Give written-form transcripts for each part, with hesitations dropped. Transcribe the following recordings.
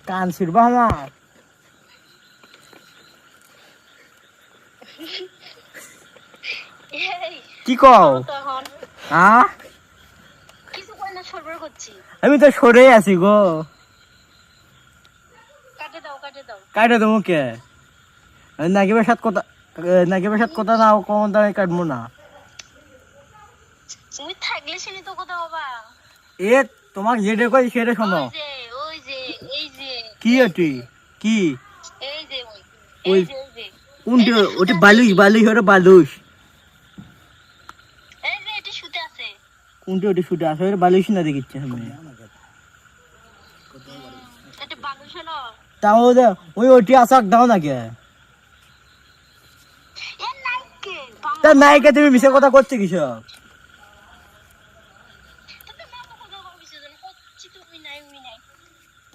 কান ছিড়বা আমার কি কও আমি তো সরে আছি গো কাটে দেবো কে নাকিবের সাথে কথা নাও কমন দামে কাটবো না তুমি থাকলে শুনি তো কথা বাবা এ তোমাকে যেটা কই সেটা শোনো ওই যে এই যে কি ওটি কি এই যে ওই কোনটি ওটি বালুশ ওটা বালুশ এই যে এটি শুতে আছে কোনটি ওটি শুতে আছে ওটা বালুশ না দেখিচ্ছে আমি এটা বালুশ হলো তাও ওই ওটি আসাক দাও না কে এ নাইকে তা নাইকে তুমি মিছে কথা করছো কিসব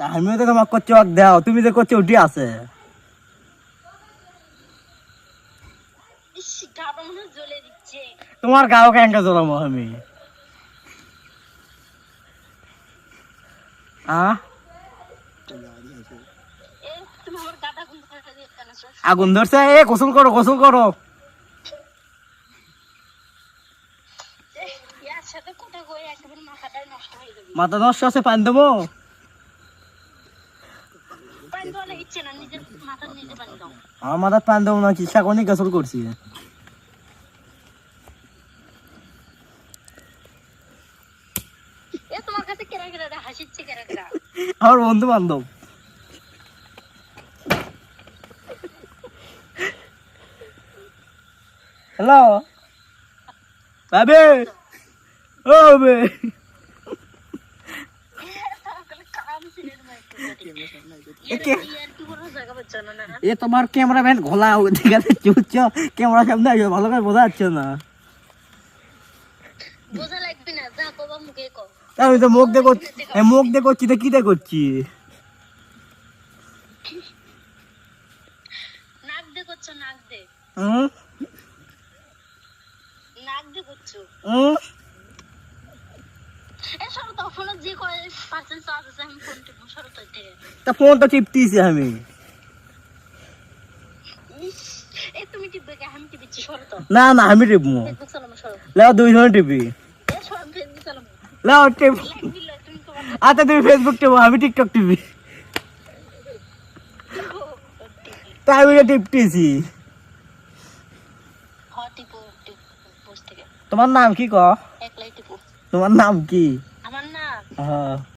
আমিও তো তোমাকে করছি দাও তুমি যে করছো ওটি আছে তোমার গাও কেনটা জ্বলাবো আমি আগুন ধরছে এ গোসল করো মাথা নষ্ট আছে পানি দেবো আমার মাথা পানি দেবো না চিকিৎসা করে গোসল করছি আমার বন্ধু বান্ধব হ্যালো বাবে ও বে এ তোমার ক্যামেরাম্যান ঘোলা চুচ্ছ ক্যামেরা সামনে আসবে ভালো করে বোঝা যাচ্ছে না আমি তো মুখ দিয়ে করছি তো কি দিয়ে করছি ফোন তো টিপতেছি আমি না আমি টিপবো লাও 2 ধরে টিপি লাও টিপ আচ্ছা তুমি ফেসবুক টিপো আমি টিকটক টিপি তাই আমি টিপতেছি তোমার নাম কি ক তোমার নাম কি আমার নাম হ্যাঁ